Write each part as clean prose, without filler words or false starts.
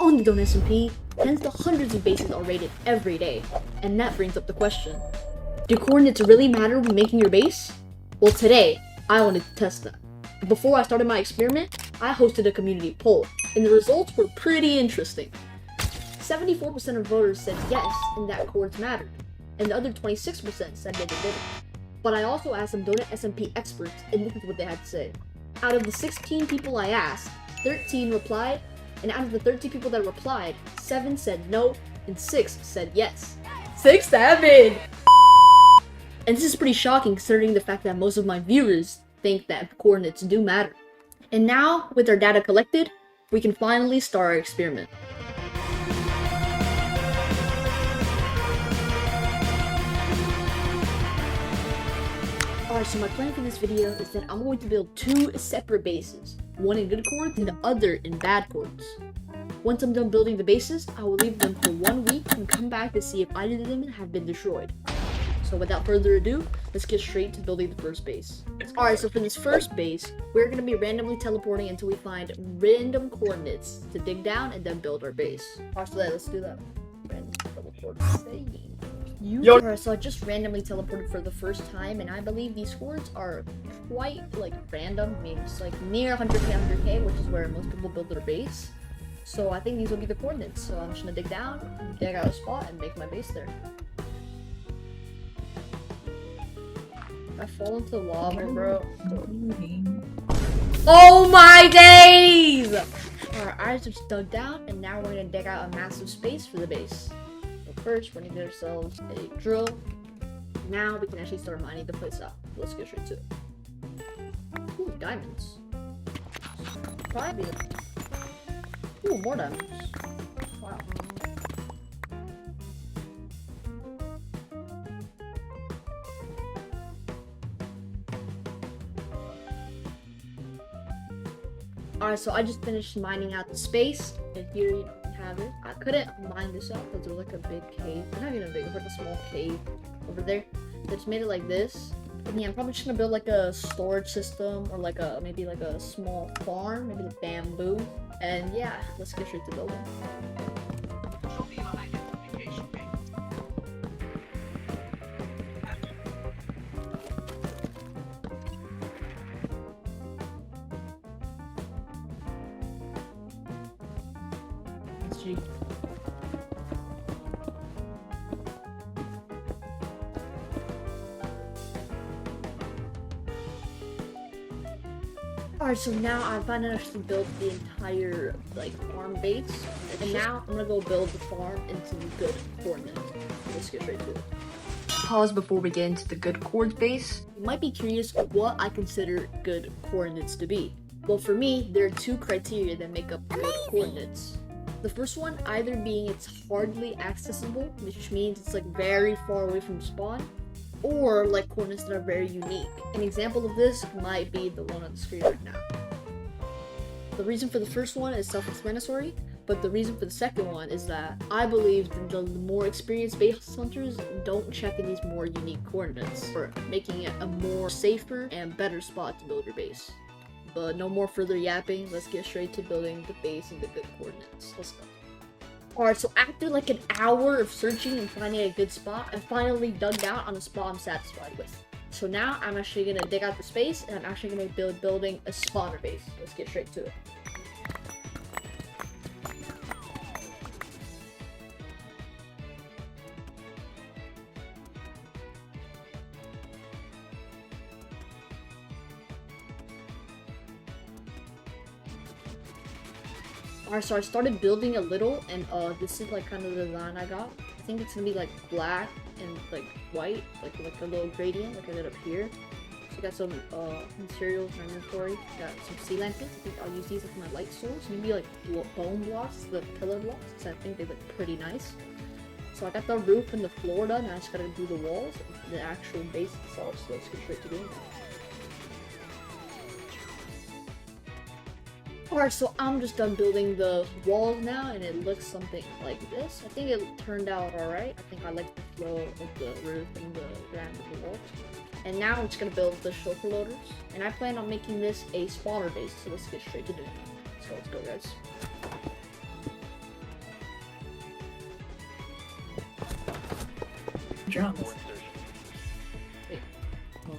on the Don't SMP, hence the hundreds of bases are rated every day. And that brings up the question, do coordinates really matter when making your base? Well, today, I wanted to test that. But before I started my experiment, I hosted a community poll, and the results were pretty interesting. 74% of voters said yes, and that coordinates mattered, and the other 26% said that they didn't. But I also asked some Donut SMP experts, and this is what they had to say. Out of the 16 people I asked, 13 replied, and out of the 13 people that replied, 7 said no, and 6 said yes. 6-7! And this is pretty shocking considering the fact that most of my viewers think that coordinates do matter. And now, with our data collected, we can finally start our experiment. Alright, so my plan for this video is that I'm going to build 2 separate bases, one in good chords and the other in bad chords. Once I'm done building the bases, I will leave them for 1 week and come back to see if either of them have been destroyed. So without further ado, let's get straight to building the first base. Alright, so for this first base, we're going to be randomly teleporting until we find random coordinates to dig down and then build our base. Alright, so let's do that. Random teleport. Alright, so I just randomly teleported for the first time, and I believe these chords are quite, random. I mean, it's, near 100k, 100k, which is where most people build their base. So I think these will be the coordinates. So I'm just gonna dig down, dig out a spot, and make my base there. I fall into lava, bro. Oh my days! Alright, I just dug down, and now we're gonna dig out a massive space for the base. So first, we're gonna get ourselves a drill. Now we can actually start mining the place out. Let's get straight to it. Ooh, diamonds. Probably. Ooh, more diamonds. Wow. Alright, so I just finished mining out the space, and here you have it. I couldn't mine this out because there was a big cave. Not even a big, a small cave over there. They just made it like this. And yeah, I'm probably just gonna build a storage system or maybe a small farm, maybe the bamboo. And yeah, let's get straight to building. Alright, so now I finally actually built the entire farm base, and now I'm gonna go build the farm into the good coordinates. Let's get straight to it. Pause before we get into the good chords base. You might be curious what I consider good coordinates to be. Well, for me, there are 2 criteria that make up good coordinates. The first one either being it's hardly accessible, which means it's very far away from spawn, or coordinates that are very unique. An example of this might be the one on the screen right now. The reason for the first one is self-explanatory, but the reason for the second one is that I believe the more experienced base hunters don't check in these more unique coordinates, for making it a more safer and better spot to build your base. But no more further yapping, let's get straight to building the base and the good coordinates. Let's go. Alright, so after an hour of searching and finding a good spot, I finally dug out on a spot I'm satisfied with. So now I'm actually gonna dig out the space, and I'm actually gonna be building a spawner base. Let's get straight to it. Alright, so I started building a little, and this is kind of the design I got. I think it's gonna be black and white, like a little gradient, like I did up here. So I got some materials in my inventory. Got some sea lanterns. I think I'll use these as my light source. Maybe bone blocks, the pillar blocks, because I think they look pretty nice. So I got the roof and the floor done. I just gotta do the walls, and the actual base itself. So let's get straight to doing that. Alright, so I'm just done building the walls now, and it looks something like this. I think it turned out alright. I think I like the flow of the roof and the ground of the walls. And now I'm just gonna build the chauffeur loaders. And I plan on making this a spawner base, so let's get straight to doing it. So let's go, guys. drums. Wait. Oh.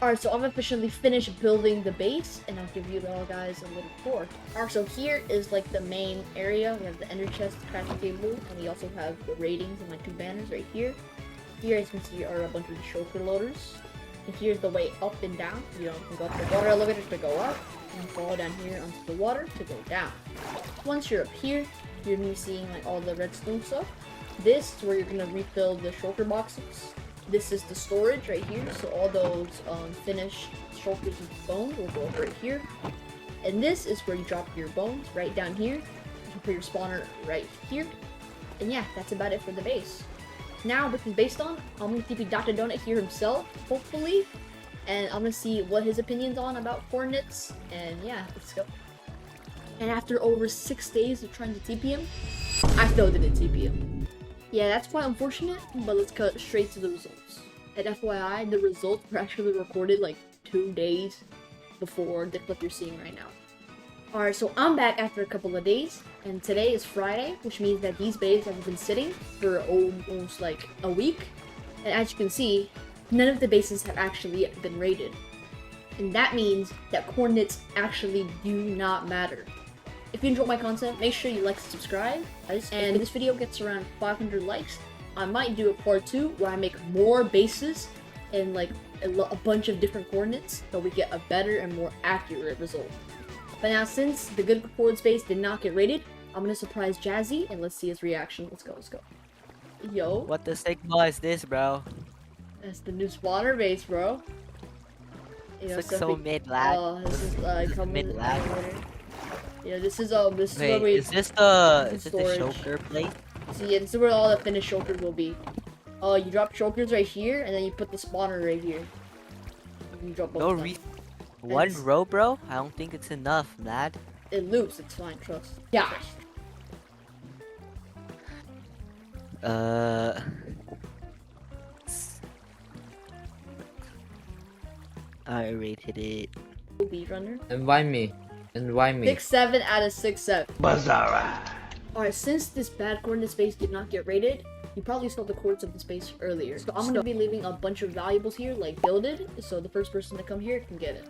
Alright, so I'm officially finished building the base, and I'll give you all guys a little tour. Alright, so here is like the main area. We have the ender chest, crafting table, and we also have the ratings and my 2 banners right here. Here, as you can see, are a bunch of the shulker loaders. And here's the way up and down. You know, you can go up the water elevator to go up, and fall down here onto the water to go down. Once you're up here, you're gonna be seeing like all the redstone stuff. This is where you're gonna refill the shulker boxes. This is the storage right here, so all those finished shulkers and bones will go over right here. And this is where you drop your bones, right down here. You put your spawner right here. And yeah, that's about it for the base. Now, with the base done, I'm gonna TP Dr. Donut here himself, hopefully. And I'm gonna see what his opinion's on about coordinates. And yeah, let's go. And after over 6 days of trying to TP him, I still didn't TP him. Yeah, that's quite unfortunate, but let's cut straight to the results. And FYI, the results were actually recorded like 2 days before the clip you're seeing right now. Alright, so I'm back after a couple of days, and today is Friday, which means that these bases have been sitting for almost like a week. And as you can see, none of the bases have actually been rated. And that means that coordinates actually do not matter. If you enjoyed my content, make sure you like and subscribe. And if this video gets around 500 likes, I might do a part 2 where I make more bases and like a bunch of different coordinates so we get a better and more accurate result. But now, since the good coordinates base did not get rated, I'm gonna surprise Jazzy and let's see his reaction. Let's go. Yo. What the Sigma is this, bro? That's the new spawner base, bro. You know, It's like so mid-lag. Oh, this is coming mid-lag. Yeah, this is where we. Is this the storage. shulker place? So yeah, this is where all the finished shulkers will be. You drop shulkers right here, and then you put the spawner right here. You drop both of them. One row, bro? I don't think it's enough, lad. It loops, it's fine, trust. Yeah. I rated it. Beat runner. And why me? 6-7 out of 6-7. Bazzara. Alright, since this bad coordinate space did not get rated, you probably saw the coordinates of the space earlier. So I'm gonna be leaving a bunch of valuables here, like gilded, so the first person to come here can get it.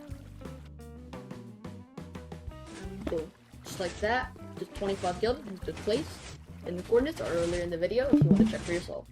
Boom. Just like that. Just 25 gilded, just placed. And the coordinates are earlier in the video if you want to check for yourself.